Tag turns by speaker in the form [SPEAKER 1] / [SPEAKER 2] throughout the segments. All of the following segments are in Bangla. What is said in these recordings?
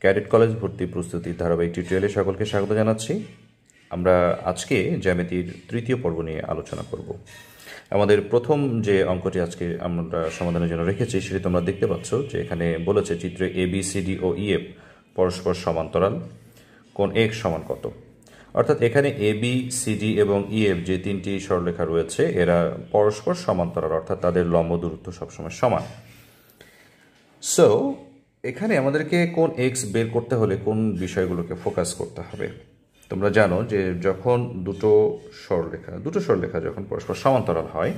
[SPEAKER 1] ক্যাডেট কলেজ ভর্তি প্রস্তুতির ধারাবাহিক টিউটোরিয়ালে সকলকে স্বাগত জানাচ্ছি। আমরা আজকে জ্যামিতির তৃতীয় পর্ব নিয়ে আলোচনা করব। আমাদের প্রথম যে অঙ্কটি আজকে আমরা সমাধানের জন্য রেখেছি সেটি তোমরা দেখতে পাচ্ছ যে এখানে বলেছে চিত্রে ABCD ও EF পরস্পর সমান্তরাল, কোণ X সমান কত। অর্থাৎ এখানে ABCD এবং EF যে তিনটি সরলরেখা রয়েছে এরা পরস্পর সমান্তরাল, অর্থাৎ তাদের লম্ব দূরত্ব সবসময় সমান। সো এখানে আমাদেরকে কোণ X বের করতে হলে কোন বিষয়গুলোকে ফোকাস করতে হবে। তোমরা জানো যে যখন দুটো সরলরেখা যখন পরস্পর সমান্তরাল হয়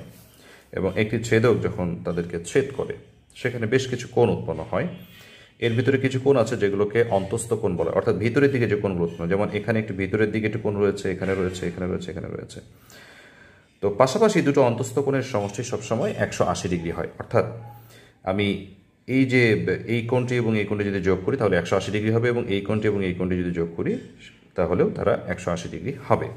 [SPEAKER 1] এবং একটি ছেদক যখন তাদেরকে ছেদ করে সেখানে বেশ কিছু কোণ উৎপন্ন হয়। এর ভিতরে কিছু কোণ আছে যেগুলোকে অন্তস্থ কোণ বলে, অর্থাৎ ভিতরের দিকে যে কোণগুলো উৎপন্ন, যেমন এখানে একটি ভিতরের দিকে একটি কোণ রয়েছে, এখানে রয়েছে, এখানে রয়েছে, এখানে রয়েছে। তো পাশাপাশি দুটো অন্তস্থ কোণের সমষ্টি সবসময় 180 ডিগ্রি হয়। অর্থাৎ আমি এই যে এই কোণটি এবং এই কোণটি যদি যোগ করি তাহলে 180 ডিগ্রি হবে, এবং এই কোণটি এবং এই কোণটি যদি যোগ করি তাহলেও তারা 180 ডিগ্রি হবে।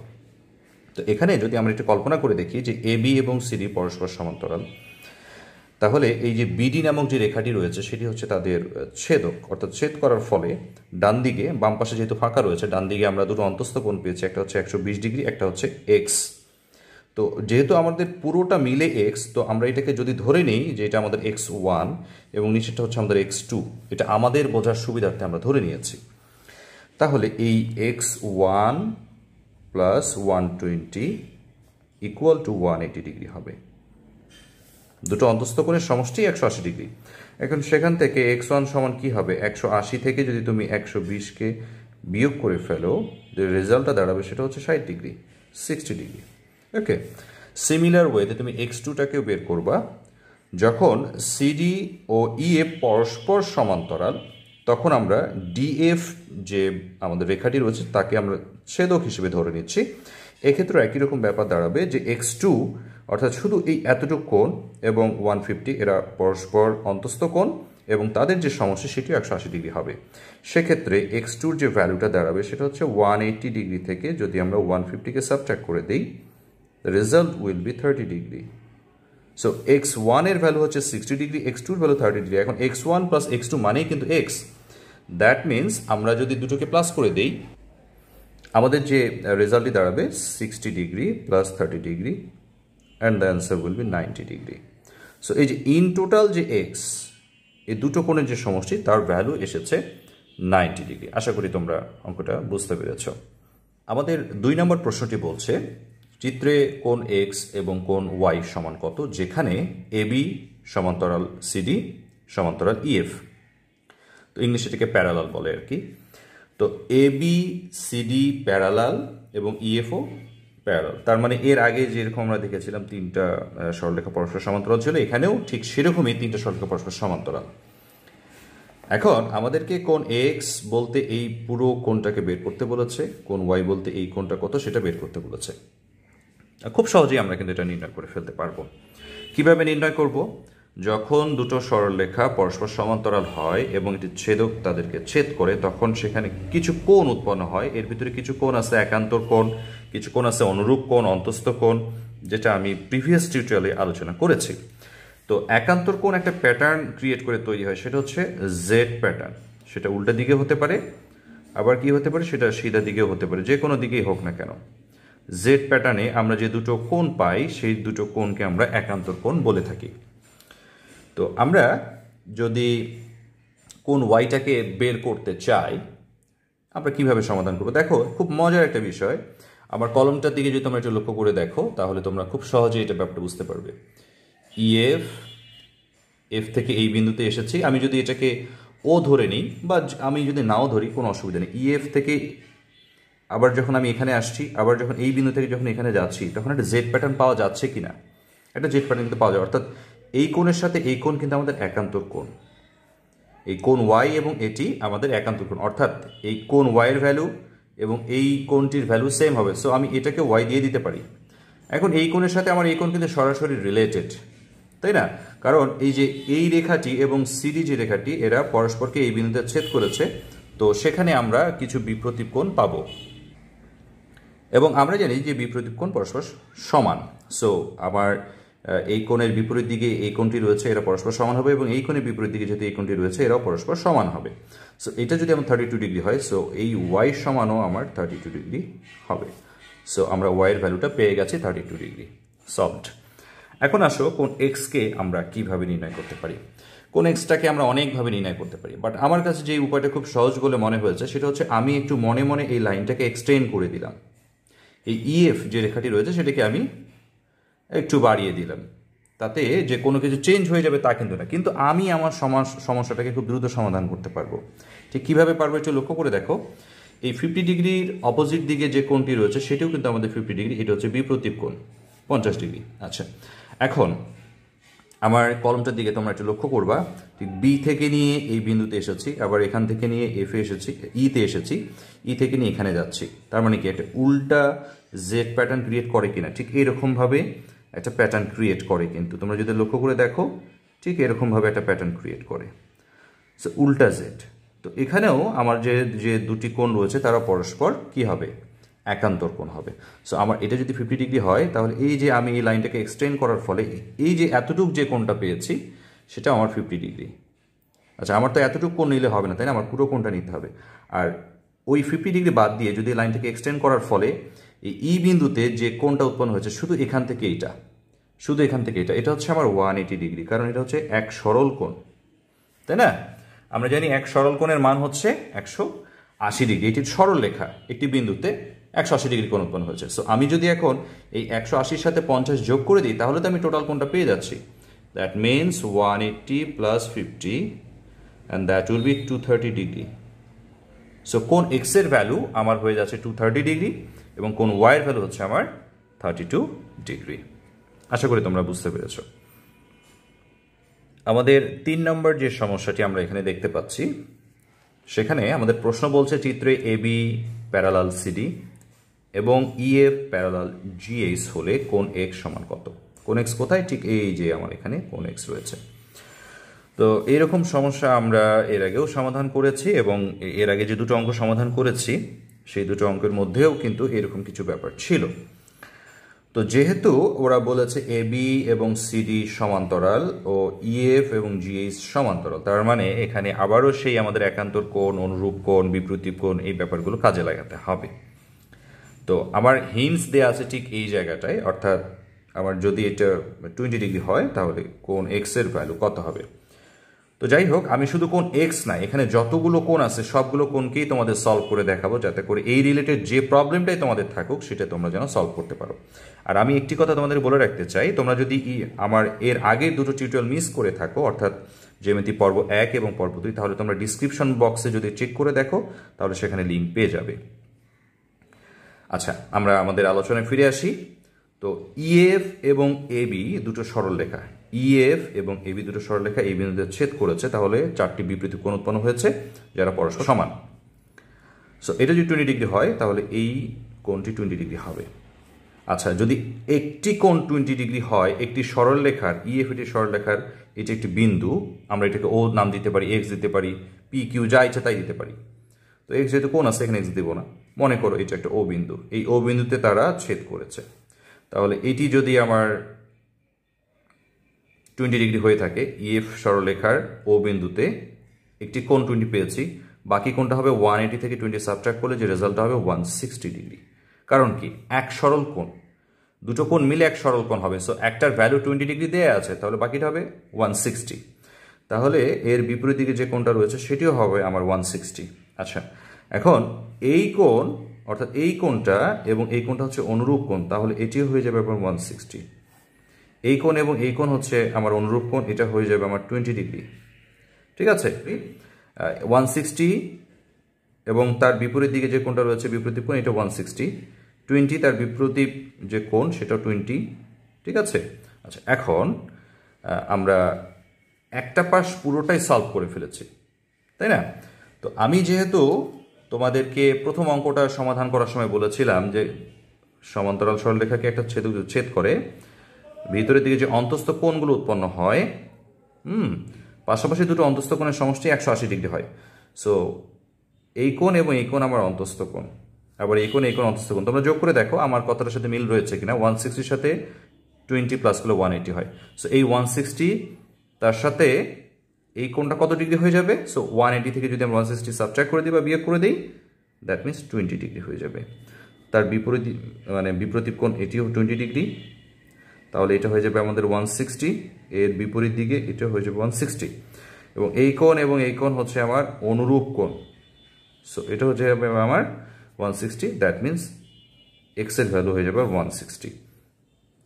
[SPEAKER 1] তো এখানে যদি আমরা একটু কল্পনা করে দেখি যে AB এবং CD পরস্পর সমান্তরাল, তাহলে এই যে BD নামক যে রেখাটি রয়েছে সেটি হচ্ছে তাদের ছেদক, অর্থাৎ ছেদ করার ফলে ডান দিকে, বাম পাশে যেহেতু ফাঁকা রয়েছে, ডান দিকে আমরা দুটো অন্তস্থ কোণ পেয়েছি, একটা হচ্ছে 120 ডিগ্রি, একটা হচ্ছে X। তো যেহেতু আমাদের পুরোটা মিলে X, তো আমরা এটাকে যদি ধরে নিই যে এটা আমাদের X1 এবং নিচেটা হচ্ছে আমাদের X2, এটা আমাদের বোঝার সুবিধার্থে আমরা ধরে নিয়েছি। তাহলে এই X1 plus 120 equal to 180 degree হবে। দুটো অন্তস্থ কোণের সমষ্টি 180 ডিগ্রি। এখন সেখান থেকে X1 সমান কি হবে, 180 থেকে যদি তুমি 120কে বিয়োগ করে ফেলো, যে রেজাল্টটা দাঁড়াবে সেটা হচ্ছে 60 ডিগ্রি, 60 ডিগ্রি। ওকে, সিমিলার ওয়েতে তুমি X2টাকেও বের করবা। যখন CD ও EF পরস্পর সমান্তরাল তখন আমরা DF যে আমাদের রেখাটি রয়েছে তাকে আমরা ছেদক হিসেবে ধরে নিচ্ছি। এক্ষেত্রে একই রকম ব্যাপার দাঁড়াবে যে X2 অর্থাৎ শুধু এই এতটুকু কোণ এবং 150 এরা পরস্পর অন্তস্থ কোণ এবং তাদের যে সমষ্টি সেটিও 180 ডিগ্রি হবে। সেক্ষেত্রে X2-র যে ভ্যালুটা দাঁড়াবে সেটা হচ্ছে 180 ডিগ্রি থেকে যদি আমরা 150কে সাবট্রাক্ট করে দিই, the result will be 30 degree. So X1 এর ভ্যালু হচ্ছে 60 ডিগ্রি, X2 এর ভ্যালু 30 ডিগ্রি। এখন X1 প্লাস X2 মানেই কিন্তু X। দ্যাট মিনস আমরা যদি দুটোকে প্লাস করে দেই আমাদের যে রেজাল্টটি দাঁড়াবে 60 degree plus 30 degree and the answer will be 90 degree. So এই যে ইন টোটাল যে X, এই দুটো কোণের যে সমষ্টি তার ভ্যালু এসেছে 90 ডিগ্রি। আশা করি তোমরা অঙ্কটা বুঝতে পেরেছ। আমাদের 2 নম্বর প্রশ্নটি বলছে চিত্রে কোণ X এবং কোণ Y সমান কত, যেখানে AB সমান্তরাল CD সমান্তরাল EF। তো ইংলিশে এটাকে প্যারালাল বলে আর কি। তো ABCD প্যারালাল এবং EFও প্যারালাল। তার মানে এর আগে যেরকম আমরা দেখেছিলাম তিনটা সরলরেখা পরস্পর সমান্তরাল ছিল, এখানেও ঠিক সেরকমই তিনটা সরলরেখা পরস্পর সমান্তরাল। এখন আমাদেরকে কোণ X বলতে এই পুরো কোণটাকে বের করতে বলেছে, কোণ Y বলতে এই কোণটা কত সেটা বের করতে বলেছে। খুব সহজেই আমরা কিন্তু এটা নির্ণয় করে ফেলতে পারবো। কিভাবে নির্ণয় করব? যখন দুটো সরলরেখা পরস্পর সমান্তরাল হয় এবং একটি ছেদক তাদেরকে ছেদ করে তখন সেখানে কিছু কোণ উৎপন্ন হয়। এর ভিতরে কিছু কোণ আছে একান্তর কোণ, কিছু কোণ আছে অনুরূপ কোণ, অন্তস্থ কোণ, যেটা আমি প্রিভিয়াস টিউটোরিয়ালে আলোচনা করেছি। তো একান্তর কোণ একটা প্যাটার্ন ক্রিয়েট করে তৈরি হয়, সেটা হচ্ছে জেড প্যাটার্ন। সেটা উল্টা দিকে হতে পারে, আবার কি হতে পারে, সেটা সিধা দিকেও হতে পারে, যে কোনো দিকেই হোক না কেন। জেড প্যাটার্নে আমরা যে দুটো কোণ পাই সেই দুটো কোণকে আমরা একান্তর কোণ বলে থাকি। তো আমরা যদি কোণ ওয়াইটাকে বের করতে চাই আমরা কিভাবে সমাধান করব? দেখো, খুব মজার একটা বিষয়। আমার কলমটার দিকে যদি তোমরা একটু লক্ষ্য করে দেখো তাহলে তোমরা খুব সহজেই এটা ব্যাপারটা বুঝতে পারবে। এফ থেকে এই বিন্দুতে এসেছি, আমি যদি এটাকে ও ধরে নিই বা আমি যদি নাও ধরি কোনো অসুবিধা নেই। EF থেকে আবার যখন আমি এখানে আসছি, আবার যখন এই বিন্দু থেকে যখন এখানে যাচ্ছি তখন একটা জেড প্যাটার্ন পাওয়া যাচ্ছে কিনা? একটা জেড প্যাটার্ন কিন্তু পাওয়া যায়। অর্থাৎ এই কোণের সাথে এই কোণ কিন্তু আমাদের একান্তর কোণ। এই কোণ Y এবং এটি আমাদের একান্তর কোণ, অর্থাৎ এই কোণ Y এর ভ্যালু এবং এই কোণটির ভ্যালু সেম হবে। সো আমি এটাকে Y দিয়ে দিতে পারি। এখন এই কোণের সাথে আমার এই কোণ কিন্তু সরাসরি রিলেটেড, তাই না? কারণ এই যে এই রেখাটি এবং CD যে রেখাটি এরা পরস্পরকে এই বিন্দুতে ছেদ করেছে, তো সেখানে আমরা কিছু বিপ্রতীপ কোণ পাবো এবং আমরা জানি যে বিপ্রতীপ কোণ পরস্পর সমান। সো আমার এই কোণের বিপরীত দিকে এই কোণটি রয়েছে, এরা পরস্পর সমান হবে, এবং এই কোণের বিপরীত দিকে যেহেতু এই কোণটি রয়েছে এরাও পরস্পর সমান হবে। সো এটা যদি আমার 32 ডিগ্রি হয়, সো এই ওয়াই সমানও আমার 32 ডিগ্রি হবে। সো আমরা ওয়াইয়ের ভ্যালুটা পেয়ে গেছি 32 ডিগ্রি। সলভড। এখন আসো কোণ এক্সকে আমরা কিভাবে নির্ণয় করতে পারি। কোণ এক্সটাকে আমরা অনেকভাবে নির্ণয় করতে পারি, বাট আমার কাছে যে উপায়টা খুব সহজ বলে মনে হয়েছে সেটা হচ্ছে আমি একটু মনে মনে এই লাইনটাকে এক্সটেন্ড করে দিলাম। এই ইএফ যে রেখাটি রয়েছে সেটাকে আমি একটু বাড়িয়ে দিলাম, তাতে যে কোনো কিছু চেঞ্জ হয়ে যাবে তা কিন্তু না, কিন্তু আমি আমার সমস্যাটাকে খুব দ্রুত সমাধান করতে পারবো। ঠিক কীভাবে পারবো একটু লক্ষ্য করে দেখো। এই 50 ডিগ্রির অপোজিট দিকে যে কোণটি রয়েছে সেটিও কিন্তু আমাদের 50 ডিগ্রি, এটা হচ্ছে বিপ্রতীপ কোণ 50 ডিগ্রি। আচ্ছা, এখন আমার কলমটার দিকে তোমরা একটু লক্ষ্য করবা, ঠিক বি থেকে নিয়ে এই বিন্দুতে এসেছি, আবার এখান থেকে নিয়ে এফে এসেছি, ইতে এসেছি, ই থেকে নিয়ে এখানে যাচ্ছি। তার মানে কি একটা উল্টা জেড প্যাটার্ন ক্রিয়েট করে কিনা, ঠিক এইরকমভাবে একটা প্যাটার্ন ক্রিয়েট করে। কিন্তু তোমরা যদি লক্ষ্য করে দেখো ঠিক এরকমভাবে একটা প্যাটার্ন ক্রিয়েট করে, সো উল্টা জেড। তো এখানেও আমার যে দুটি কোণ রয়েছে তারা পরস্পর কি হবে, একান্তর কোণ হবে। সো আমার এটা যদি 50 ডিগ্রি হয় তাহলে এই যে আমি এই লাইনটাকে এক্সটেন্ড করার ফলে এই যে এতটুক যে কোণটা পেয়েছি সেটা আমার 50 ডিগ্রি। আচ্ছা, আমার তো এতটুকু কোণ নিলে হবে না, তাই না? আমার পুরো কোণটা নিতে হবে। আর ওই 50 ডিগ্রি বাদ দিয়ে যদি লাইনটাকে এক্সটেন্ড করার ফলে এই ই বিন্দুতে যে কোণটা উৎপন্ন হয়েছে শুধু এখান থেকে এইটা, শুধু এখান থেকে এটা হচ্ছে আমার 180 ডিগ্রি, কারণ এটা হচ্ছে এক সরল কোণ, তাই না? আমরা জানি এক সরল কোণের মান হচ্ছে 180 ডিগ্রি। এটি সরল রেখা, একটি বিন্দুতে 180 ডিগ্রি কোণ উৎপন্ন হয়েছে। সো আমি যদি এখন এই 180-র সাথে 50 যোগ করে দিই তাহলে তো আমি টোটাল কোণটা পেয়ে যাচ্ছি। That means 180 plus 50 and that will be 230 degree. So কোণ এক্স এর ভ্যালু আমার হয়ে যাচ্ছে 230 ডিগ্রি এবং কোণ ওয়াই এর ভ্যালু হচ্ছে আমার 32 ডিগ্রি। আশা করি তোমরা বুঝতে পেরেছো। আমাদের 3 নম্বর যে সমস্যাটি আমরা এখানে দেখতে পাচ্ছি সেখানে আমাদের প্রশ্ন বলছে চিত্রে এবি প্যারালাল সিডি এবং ইএফ প্যারালাল জিএইচ হলে কোণ এক্স সমান কত। কোণ এক্স কোথায়? ঠিক এই যে আমার এখানে কোণ এক্স রয়েছে। তো এইরকম সমস্যা আমরা এর আগেও সমাধান করেছি এবং এর আগে যে দুটো অঙ্ক সমাধান করেছি সেই দুটো অঙ্কের মধ্যেও কিন্তু এরকম কিছু ব্যাপার ছিল। তো যেহেতু ওরা বলেছে এবি এবং সিডি সমান্তরাল ও ইএফ এবং জিএইচ সমান্তরাল, তার মানে এখানে আবারও সেই আমাদের একান্তর কোণ, অনুরূপ কোণ, বিপ্রতীপ কোণ এই ব্যাপারগুলো কাজে লাগাতে হবে। তো আমার হিন্টস দেয়া আছে ঠিক এই জায়গাটায়, অর্থাৎ আমার যদি এটা 20 ডিগ্রি হয় তাহলে কোণ এক্স এর ভ্যালু কত হবে। তো যাই হোক, আমি শুধু কোণ এক্স না, এখানে যতগুলো কোণ আছে সবগুলো কোণকেই তোমাদের সলভ করে দেখাবো, যাতে করে এই রিলেটেড যে প্রবলেমটাই তোমাদের থাকুক সেটা তোমরা যেন সলভ করতে পারো। আর আমি একটি কথা তোমাদের বলে রাখতে চাই, তোমরা যদি আমার এর আগের দুটো টিউটোরিয়াল মিস করে থাকো, অর্থাৎ জ্যামিতি পর্ব 1 এবং পর্ব 2, তাহলে তোমরা ডিসক্রিপশন বক্সে যদি চেক করে দেখো তাহলে সেখানে লিঙ্ক পেয়ে যাবে। আচ্ছা, আমরা আমাদের আলোচনায় ফিরে আসি। তো ইএফ এবং এবি দুটো সরলরেখা, ইএফ এবং এবি দুটো সরলরেখা এই বিন্দুতে ছেদ করেছে, তাহলে 4টি বিপরীত কোণ উৎপন্ন হয়েছে যারা পরস্পর সমান। সো এটা যদি 20 ডিগ্রি হয় তাহলে এই কোণটি 20 ডিগ্রি হবে। আচ্ছা, যদি একটি কোণ 20 ডিগ্রি হয়, একটি সরলরেখার ইএফ এটি সরলরেখার এটি একটি বিন্দু, আমরা এটাকে ও নাম দিতে পারি, এক্স দিতে পারি, পি কিউ যা ইচ্ছা তাই দিতে পারি। তো এক্স যেহেতু কোণ আছে এখানে এক্স দেবো না, মনে করো এটা একটা ও বিন্দু, এই ও বিন্দুতে তারা ছেদ করেছে, তাহলে এটি যদি আমার 20 ডিগ্রি হয়ে থাকে, ইএফ সরলরেখার ও বিন্দুতে একটি কোণ 20 পেয়েছি, বাকি কোণটা হবে 180 থেকে 20 সাবট্রাক্ট করলে যে রেজাল্ট হবে 160 ডিগ্রি। কারণ কি, এক সরল কোণ, দুটো কোণ মিলে এক সরল কোণ হবে। সো একটার ভ্যালু 20 ডিগ্রি দেয়া আছে, তাহলে বাকিটা হবে 160। তাহলে এর বিপরীত দিকে যে কোণটা রয়েছে সেটিও হবে আমার 160। আচ্ছা, এখন এই কোণ অর্থাৎ এই কোণটা এবং এই কোণটা হচ্ছে অনুরূপ কোণ, তাহলে এটিও হয়ে যাবে আমার 160। এই কোণ এবং এই কোণ হচ্ছে আমার অনুরূপ কোণ, এটা হয়ে যাবে আমার 20 ডিগ্রি। ঠিক আছে, 160 এবং তার বিপরীত দিকে যে কোণটা রয়েছে বিপরীত কোণ, এটা 160, 20 তার বিপরীত যে কোণ সেটা 20। ঠিক আছে। আচ্ছা, এখন আমরা একটা পাশ পুরোটাই সলভ করে ফেলেছি, তাই না? তো আমি যেহেতু তোমাদেরকে প্রথম অঙ্কটা সমাধান করার সময় বলেছিলাম যে সমান্তরাল সরলরেখাকে একটা ছেদ করে ভিতরের দিকে যে অন্তস্থ কোণগুলো উৎপন্ন হয়, পাশাপাশি দুটো অন্তস্থ কোণের সমষ্টি 180 ডিগ্রি হয়। সো এই কোণ এবং এই কোণ আমার অন্তস্থ কোণ, আবার এই কোণ অন্তস্থ কোণ। তোমরা যোগ করে দেখো আমার কথাটার সাথে মিল রয়েছে কিনা। 160-র সাথে 20 প্লাস করলে 180 হয়। সো এই 160 তার সাথে এই কোণটা কত ডিগ্রি হয়ে যাবে? সো 180 থেকে যদি আমরা 160 সাবট্রাক্ট করে দিই বা বিয়োগ করে দিই, দ্যাট মিনস 20 ডিগ্রি হয়ে যাবে। তার বিপরীত মানে বিপরীত কোণ এটিও 20 ডিগ্রি, তাহলে এটা হয়ে যাবে আমাদের 160, এর বিপরীত দিকে এটা হয়ে যাবে 160, এবং এই কোণ হচ্ছে আমার অনুরূপ কোণ। সো এটা হচ্ছে যাবে আমার 160, দ্যাট মিনস এক্স এর ভ্যালু হয়ে যাবে 160,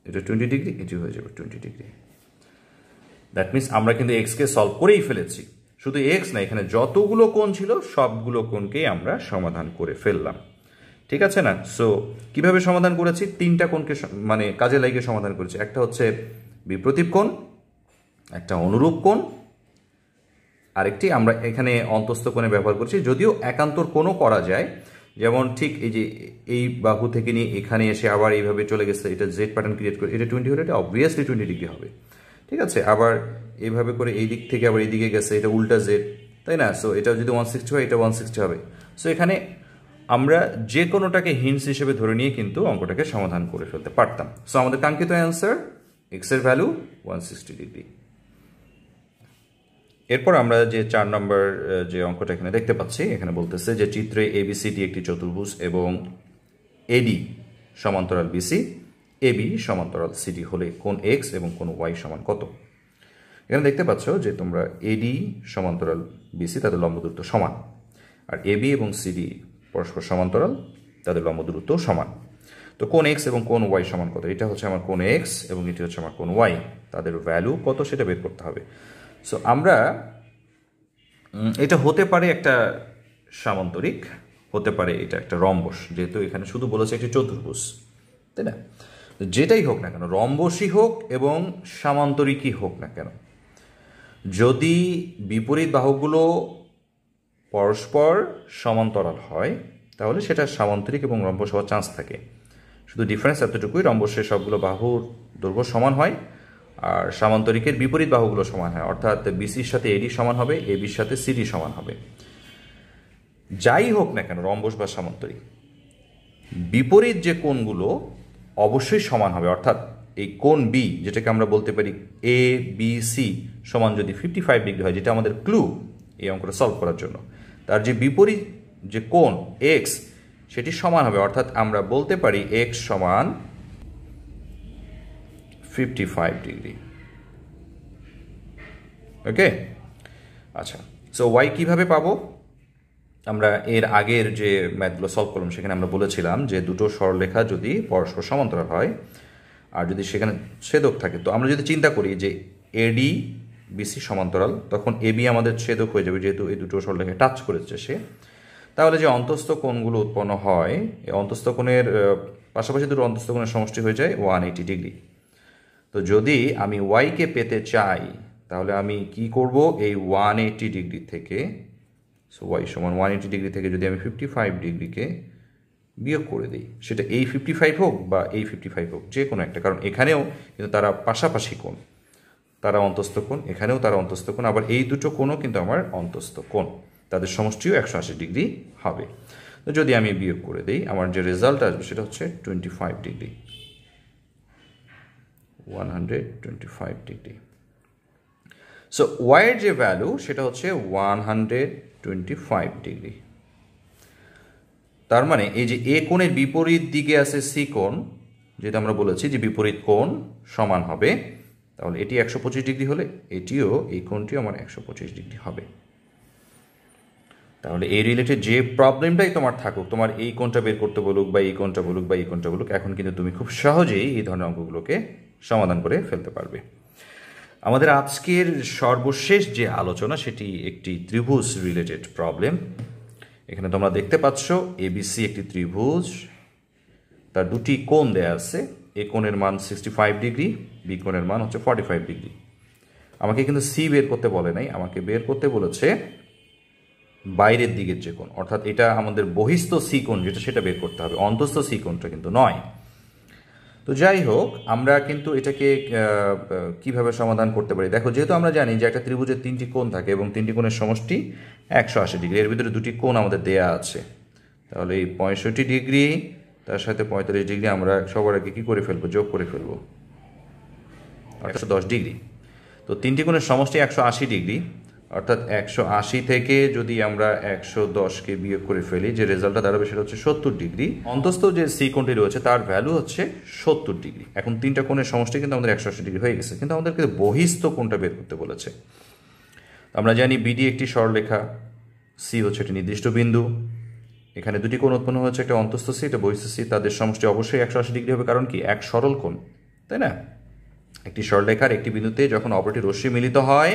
[SPEAKER 1] এটা 20 ডিগ্রি, এটি হয়ে যাবে 20 ডিগ্রি। দ্যাট মিনস আমরা কিন্তু এক্সকে সলভ করেই ফেলেছি, শুধু এক্স না, এখানে যতগুলো কোণ ছিল সবগুলো কোণকেই আমরা সমাধান করে ফেললাম, ঠিক আছে না? সো কিভাবে সমাধান করেছি? তিনটা কোণকে মানে কাজে লাগিয়ে সমাধান করেছি। একটা হচ্ছে বিপ্রতীপ কোণ, একটা অনুরূপ কোণ, আরেকটি আমরা এখানে অন্তস্থ কোণে ব্যবহার করছি। যদিও একান্তর কোণও করা যায়, যেমন ঠিক এই যে এই বাহু থেকে নিয়ে এখানে এসে আবার এইভাবে চলে গেছে, এটা জেড প্যাটার্ন ক্রিয়েট করে, এটা 20 হলে এটা অবভিয়াসলি 20 ডিগ্রি হবে, ঠিক আছে? আবার এইভাবে করে এই দিক থেকে আবার এই দিকে গেছে, এটা উল্টা জেড, তাই না? সো এটা যদি 160 হয়, এটা 160 হবে। সো এখানে আমরা যে কোনোটাকে হিন্টস হিসেবে ধরে নিয়ে কিন্তু অঙ্কটাকে সমাধান করে ফেলতে পারতাম। সো আমাদের কাঙ্ক্ষিত অ্যান্সার এক্স এর ভ্যালু 160 ডিগ্রি। এরপর আমরা যে 4 নম্বর যে অঙ্কটা এখানে দেখতে পাচ্ছি, এখানে বলতেছে যে চিত্রে এবিসিডি একটি চতুর্ভুজ এবং এডি সমান্তরাল বিসি, এবি সমান্তরাল সিডি হলে কোণ এক্স এবং কোণ ওয়াই সমান কত? এখানে দেখতে পাচ্ছ যে তোমরা এডি সমান্তরাল বিসি, তাদের লম্ব দূরত্ব সমান, আর এবি এবং সিডি পরস্পর সমান্তরাল, তাদের লম্ব দূরত্ব সমান। তো কোণ এক্স এবং কোণ ওয়াই সমান কত? এটা হচ্ছে আমার কোণ এক্স এবং এটি হচ্ছে আমার কোণ ওয়াই, তাদের ভ্যালু কত সেটা বের করতে হবে। সো আমরা এটা হতে পারে একটা সামান্তরিক, হতে পারে এটা একটা রম্বস, যেহেতু এখানে শুধু বলেছে একটি চতুর্ভুজ, তাই না? যেটাই হোক না কেন, রম্বসই হোক এবং সামান্তরিকই হোক না কেন, যদি বিপরীত বাহুগুলো পরস্পর সমান্তরাল হয় তাহলে সেটা সামান্তরিক এবং রম্বস হওয়ার চান্স থাকে। শুধু ডিফারেন্স এতটুকুই, রম্বসের সবগুলো বাহুর দৈর্ঘ্য সমান হয় আর সামান্তরিকের বিপরীত বাহুগুলো সমান হয়, অর্থাৎ বিসির সাথে এডি সমান হবে, এবির সাথে সিডি সমান হবে। যাই হোক না কেন, রম্বস বা সামান্তরিক, বিপরীত যে কোণগুলো অবশ্যই সমান হবে, অর্থাৎ এই কোণ বি, যেটাকে আমরা বলতে পারি এ বি সি সমান যদি 55 ডিগ্রি হয়, যেটা আমাদের ক্লু এই অঙ্কটা সলভ করার জন্য, তার যে বিপরীত যে কোণ এক্স সেটি সমান হবে, অর্থাৎ আমরা বলতে পারি এক্স সমান 55 ডিগ্রি। ওকে, আচ্ছা। সো ওয়াই কিভাবে পাবো? আমরা এর আগের যে ম্যাথগুলো সলভ করলাম সেখানে আমরা বলেছিলাম যে দুটো সরলরেখা যদি পরস্পর সমান্তরাল হয় আর যদি সেখানে ছেদক থাকে, তো আমরা যদি চিন্তা করি যে এডি বিসি সমান্তরাল, তখন এবি আমাদের ছেদক হয়ে যাবে, যেহেতু এই দুটো সরলরেখা টাচ করেছে সে। তাহলে যে অন্তস্থ কোণগুলো উৎপন্ন হয়, এই অন্তস্থ কোণের পাশাপাশি দুটো অন্তস্থ কোণের সমষ্টি হয়ে যায় 180 ডিগ্রি। তো যদি আমি ওয়াইকে পেতে চাই তাহলে আমি কি করব? এই 180 ডিগ্রি থেকে, সো ওয়াই সমান 180 ডিগ্রি থেকে যদি আমি 55 ডিগ্রিকে বিয়োগ করে দিই, সেটা এই 55 হোক বা এই 55 হোক, যে কোনো একটা, কারণ এখানেও কিন্তু তারা পাশাপাশি কোণ, তারা অন্তস্থ কোণ, এখানেও তারা অন্তস্থ কোণ, আবার এই দুটো কোণও কিন্তু আমার অন্তস্থ কোণ, তাদের সমষ্টিও 180 ডিগ্রি হবে। তো যদি আমি বিয়োগ করে দিই, আমার যে রেজাল্ট আসবে সেটা হচ্ছে 25 ডিগ্রি, 125 ডিগ্রি। সো ওয়াইয়ের যে ভ্যালু সেটা হচ্ছে 125 ডিগ্রি। তার মানে এই যে এ কোণের বিপরীত দিকে আছে সি কোণ, যেটা আমরা বলেছি যে বিপরীত কোণ সমান হবে, তাহলে এটি 125 ডিগ্রি হলে এটিও, এই কোণটিও আমার 125 ডিগ্রি হবে। তাহলে এই রিলেটেড যে প্রবলেমটাই তোমার থাকুক, তোমার এই কোণটা বের করতে বলুক বা এই কোণটা বলুক বা এই কোণটা বলুক, এখন কিন্তু তুমি খুব সহজেই এই ধরনের অঙ্কগুলোকে সমাধান করে ফেলতে পারবে। আমাদের আজকের সর্বশেষ যে আলোচনা সেটি একটি ত্রিভুজ রিলেটেড প্রবলেম। এখানে তোমরা দেখতে পাচ্ছ এবিসি একটি ত্রিভুজ, তার দুটি কোণ দেয়া আছে, এ কোণের মান 65 ডিগ্রি, বি কোণের মান হচ্ছে 45 ডিগ্রি। আমাকে কিন্তু সি বের করতে বলে নাই, আমাকে বের করতে বলেছে বাইরের দিকের যে কোণ, অর্থাৎ এটা আমাদের বহিস্থ সি কোণ যেটা, সেটা বের করতে হবে, অন্তস্থ সি কোণটা কিন্তু নয়। তো যাই হোক, আমরা কিন্তু এটাকে কিভাবে সমাধান করতে পারি? দেখো, যেহেতু আমরা জানি যে একটা ত্রিভুজের তিনটি কোণ থাকে এবং তিনটি কোণের সমষ্টি 180 ডিগ্রি, এর ভিতরে দুটি কোণ আমাদের দেয়া আছে, তাহলে এই 65 ডিগ্রি তার সাথে 45 ডিগ্রি আমরা সবার আগে কী করে ফেলবো? যোগ করে ফেলবো। 110 ডিগ্রি। তো তিনটি কোণের সমষ্টি 180 ডিগ্রি, অর্থাৎ 180 থেকে যদি আমরা 110কে বিয়োগ করে ফেলি, যে রেজাল্টটা দাঁড়াবে সেটা হচ্ছে 70 ডিগ্রি। অন্তস্থ যে সি কোণটি রয়েছে তার ভ্যালু হচ্ছে 70 ডিগ্রি। এখন তিনটা কোণের সমষ্টি কিন্তু আমাদের 180 ডিগ্রি হয়ে গেছে, কিন্তু আমাদেরকে বহিস্থ কোণটা বের করতে বলেছে। আমরা জানি বিডি একটি সরলরেখা, সি হচ্ছে একটি নির্দিষ্ট বিন্দু, এখানে দুটি কোণ উৎপন্ন হচ্ছে, একটা অন্তস্থ সি, একটা বহিস্থ সি, তাদের সমষ্টি অবশ্যই 180 ডিগ্রি হবে, কারণ কি এক সরল কোণ, তাই না? একটি সরলরেখার একটি বিন্দুতে যখন অপরটি রশ্মি মিলিত হয়,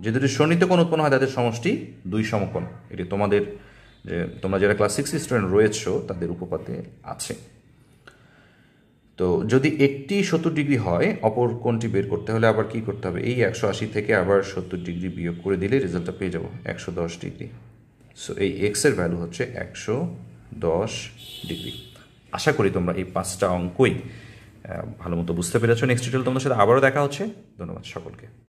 [SPEAKER 1] যে দুটি সন্নিহিত কোণ উৎপন্ন হয় তাদের সমষ্টি 2 সমকোণ। এটি তোমরা যারা ক্লাস 6 স্টুডেন্ট রয়েছো তাদের উপপাদ্যে আছে। তো যদি একটি 70 ডিগ্রি হয়, অপর কোণটি বের করতে হলে আবার কি করতে হবে? এই 180 থেকে আবার 70 ডিগ্রি বিয়োগ করে দিলে রেজাল্টটা পেয়ে যাব 110 ডিগ্রি। সো এই এক্স এর ভ্যালু হচ্ছে 110 ডিগ্রি। আশা করি তোমরা এই 5টা অঙ্কই ভালো মতো বুঝতে পেরেছো। নেক্সট টিউটোরিয়াল তোমাদের সাথে আবারও দেখা হচ্ছে। ধন্যবাদ সকলকে।